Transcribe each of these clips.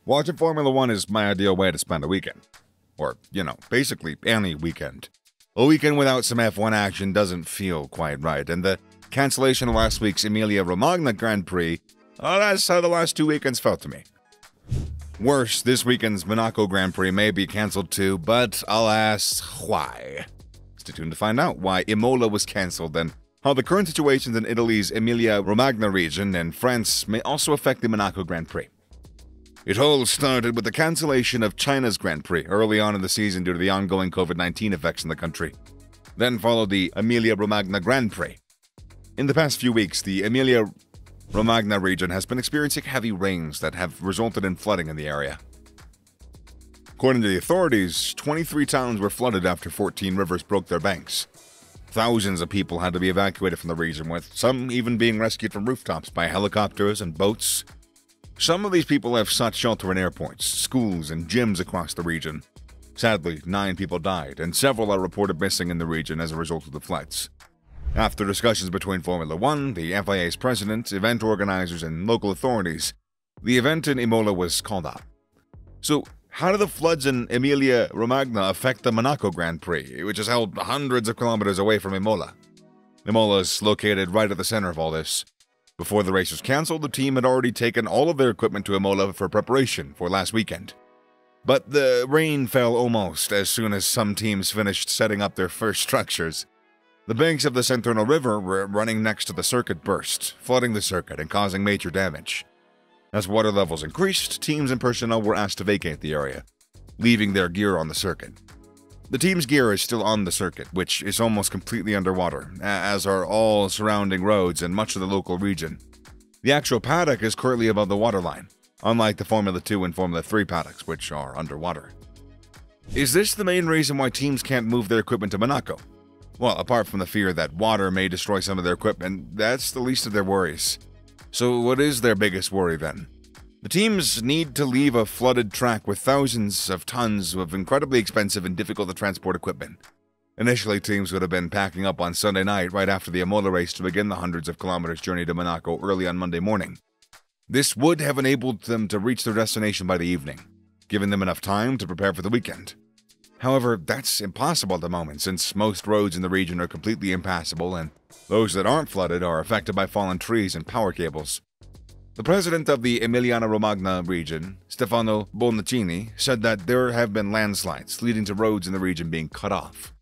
Watching Formula One is my ideal way to spend a weekend. Or, basically any weekend. A weekend without some F1 action doesn't feel quite right, and the cancellation of last week's Emilia-Romagna Grand Prix, that's how the last 2 weekends felt to me. Worse, this weekend's Monaco Grand Prix may be cancelled too, but alas, why? Stay tuned to find out why Imola was cancelled and how the current situations in Italy's Emilia-Romagna region and France may also affect the Monaco Grand Prix. It all started with the cancellation of China's Grand Prix early on in the season due to the ongoing COVID-19 effects in the country. Then followed the Emilia-Romagna Grand Prix. In the past few weeks, the Emilia-Romagna region has been experiencing heavy rains that have resulted in flooding in the area. According to the authorities, 23 towns were flooded after 14 rivers broke their banks. Thousands of people had to be evacuated from the region, with some even being rescued from rooftops by helicopters and boats. Some of these people have sought shelter in airports, schools, and gyms across the region. Sadly, 9 people died, and several are reported missing in the region as a result of the floods. After discussions between Formula One, the FIA's president, event organizers, and local authorities, the event in Imola was called off. So, how do the floods in Emilia-Romagna affect the Monaco Grand Prix, which is held hundreds of kilometers away from Imola? Imola is located right at the center of all this. Before the race was cancelled, the team had already taken all of their equipment to Imola for preparation for last weekend. But the rain fell almost as soon as some teams finished setting up their first structures. The banks of the Centennial River running next to the circuit burst, flooding the circuit and causing major damage. As water levels increased, teams and personnel were asked to vacate the area, leaving their gear on the circuit. The team's gear is still on the circuit, which is almost completely underwater, as are all surrounding roads and much of the local region. The actual paddock is currently above the waterline, unlike the Formula 2 and Formula 3 paddocks, which are underwater. Is this the main reason why teams can't move their equipment to Monaco? Well, apart from the fear that water may destroy some of their equipment, that's the least of their worries. So what is their biggest worry then? The teams need to leave a flooded track with thousands of tons of incredibly expensive and difficult to transport equipment. Initially, teams would have been packing up on Sunday night right after the Imola race to begin the hundreds of kilometers journey to Monaco early on Monday morning. This would have enabled them to reach their destination by the evening, giving them enough time to prepare for the weekend. However, that's impossible at the moment since most roads in the region are completely impassable and those that aren't flooded are affected by fallen trees and power cables. The president of the Emilia-Romagna region, Stefano Bonaccini, said that there have been landslides leading to roads in the region being cut off.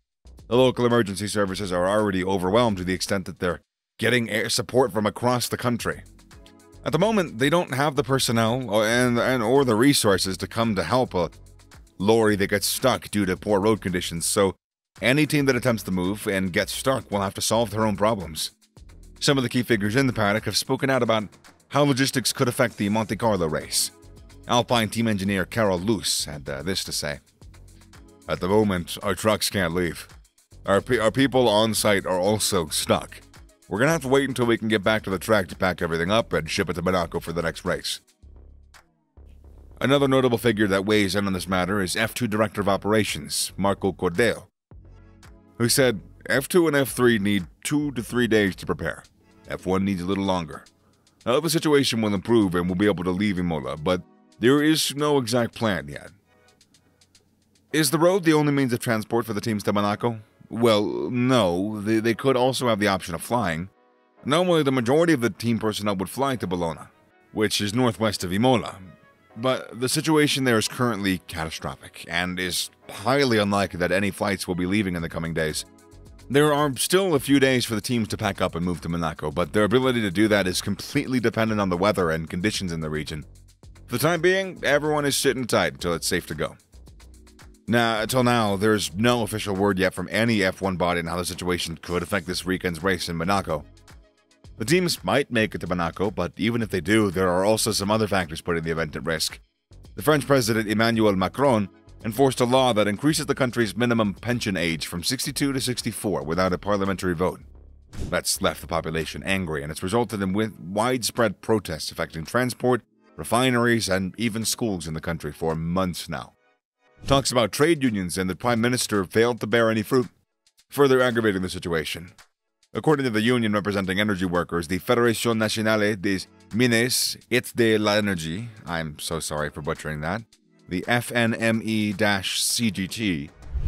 The local emergency services are already overwhelmed to the extent that they're getting air support from across the country. At the moment, they don't have the personnel or the resources to come to help a lorry that gets stuck due to poor road conditions, so any team that attempts to move and gets stuck will have to solve their own problems. Some of the key figures in the paddock have spoken out about how logistics could affect the Monte Carlo race. Alpine team engineer Carol Luce had this to say. At the moment, our trucks can't leave. Our people on site are also stuck. We're going to have to wait until we can get back to the track to pack everything up and ship it to Monaco for the next race. Another notable figure that weighs in on this matter is F2 Director of Operations, Marco Cordeo, who said F2 and F3 need 2 to 3 days to prepare. F1 needs a little longer. Now, the situation will improve and we'll be able to leave Imola, but there is no exact plan yet. Is the road the only means of transport for the teams to Monaco? Well, no. They could also have the option of flying. Normally, the majority of the team personnel would fly to Bologna, which is northwest of Imola. But the situation there is currently catastrophic, and is highly unlikely that any flights will be leaving in the coming days. There are still a few days for the teams to pack up and move to Monaco, but their ability to do that is completely dependent on the weather and conditions in the region. For the time being, everyone is sitting tight until it's safe to go. Until now, there's no official word yet from any F1 body on how the situation could affect this weekend's race in Monaco. The teams might make it to Monaco, but even if they do, there are also some other factors putting the event at risk. The French President Emmanuel Macron enforced a law that increases the country's minimum pension age from 62 to 64 without a parliamentary vote. That's left the population angry, and it's resulted in widespread protests affecting transport, refineries, and even schools in the country for months now. Talks about trade unions and the Prime Minister failed to bear any fruit, further aggravating the situation. According to the union representing energy workers, the Fédération Nationale des Mines et de l'Energie, I'm so sorry for butchering that, the FNME-CGT,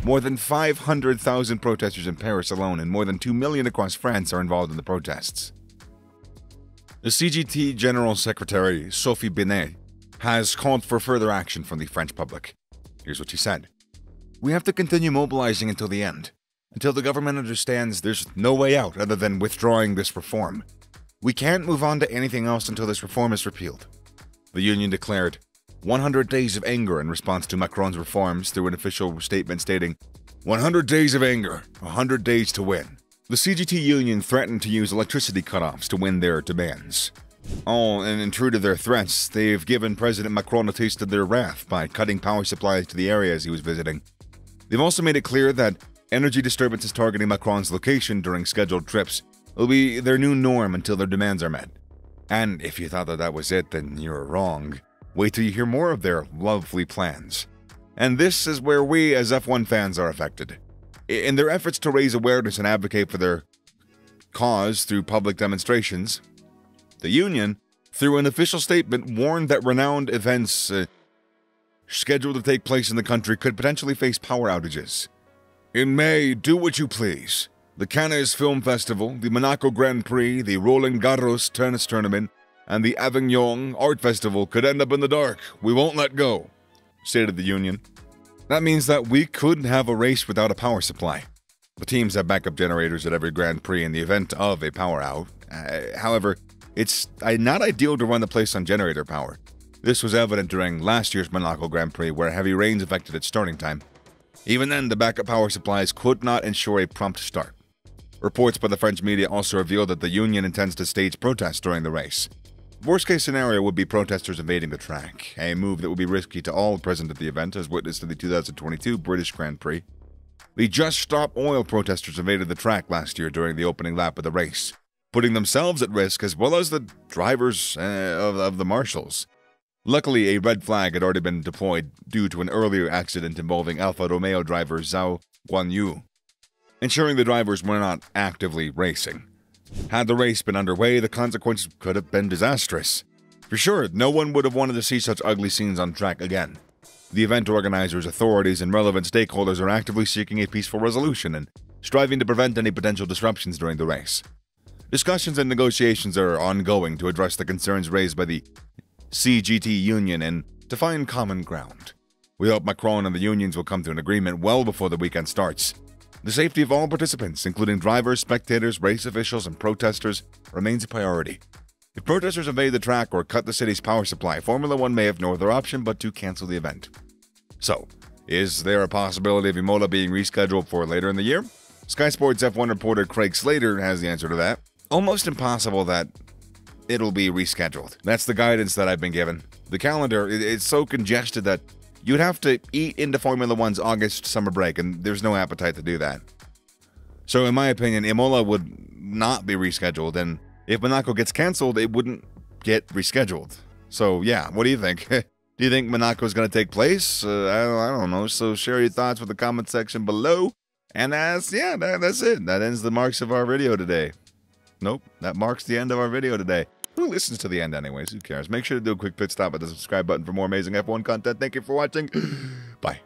more than 500,000 protesters in Paris alone and more than 2 million across France are involved in the protests. The CGT General Secretary, Sophie Binet, has called for further action from the French public. Here's what she said. We have to continue mobilizing until the end, until the government understands there's no way out other than withdrawing this reform. We can't move on to anything else until this reform is repealed. The union declared 100 days of anger in response to Macron's reforms through an official statement stating, 100 days of anger, 100 days to win. The CGT union threatened to use electricity cutoffs to win their demands. Oh, and true to their threats, they've given President Macron a taste of their wrath by cutting power supplies to the areas he was visiting. They've also made it clear that energy disturbances targeting Macron's location during scheduled trips will be their new norm until their demands are met. And if you thought that was it, then you're wrong. Wait till you hear more of their lovely plans. And this is where we as F1 fans are affected. In their efforts to raise awareness and advocate for their cause through public demonstrations, the union, through an official statement, warned that renowned events scheduled to take place in the country could potentially face power outages. In May, do what you please. The Cannes Film Festival, the Monaco Grand Prix, the Roland Garros Tennis Tournament, and the Avignon Art Festival could end up in the dark. We won't let go, stated the union. That means that we couldn't have a race without a power supply. The teams have backup generators at every Grand Prix in the event of a power out. However, it's not ideal to run the place on generator power. This was evident during last year's Monaco Grand Prix, where heavy rains affected its starting time. Even then, the backup power supplies could not ensure a prompt start. Reports by the French media also revealed that the union intends to stage protests during the race. Worst-case scenario would be protesters invading the track, a move that would be risky to all present at the event, as witnessed in the 2022 British Grand Prix. The Just Stop Oil protesters invaded the track last year during the opening lap of the race, putting themselves at risk as well as the drivers of the marshals. Luckily, a red flag had already been deployed due to an earlier accident involving Alfa Romeo driver Zhao Guanyu, ensuring the drivers were not actively racing. Had the race been underway, the consequences could have been disastrous. For sure, no one would have wanted to see such ugly scenes on track again. The event organizers, authorities, and relevant stakeholders are actively seeking a peaceful resolution and striving to prevent any potential disruptions during the race. Discussions and negotiations are ongoing to address the concerns raised by the CGT union and to find common ground. We hope Macron and the unions will come to an agreement well before the weekend starts. The safety of all participants, including drivers, spectators, race officials, and protesters, remains a priority. If protesters invade the track or cut the city's power supply, Formula One may have no other option but to cancel the event. So, is there a possibility of Imola being rescheduled for later in the year? Sky Sports F1 reporter Craig Slater has the answer to that. Almost impossible that it'll be rescheduled. That's the guidance that I've been given. The calendar, it's so congested that you'd have to eat into Formula One's August summer break, and there's no appetite to do that. So in my opinion, Imola would not be rescheduled, and if Monaco gets cancelled, it wouldn't get rescheduled. So yeah, what do you think? Do you think Monaco is going to take place? I don't know. So share your thoughts with the comment section below. And that's it. That ends the marks of our video today. Nope, that marks the end of our video today. Who listens to the end anyways? Who cares? Make sure to do a quick pit stop at the subscribe button for more amazing F1 content. Thank you for watching. Bye.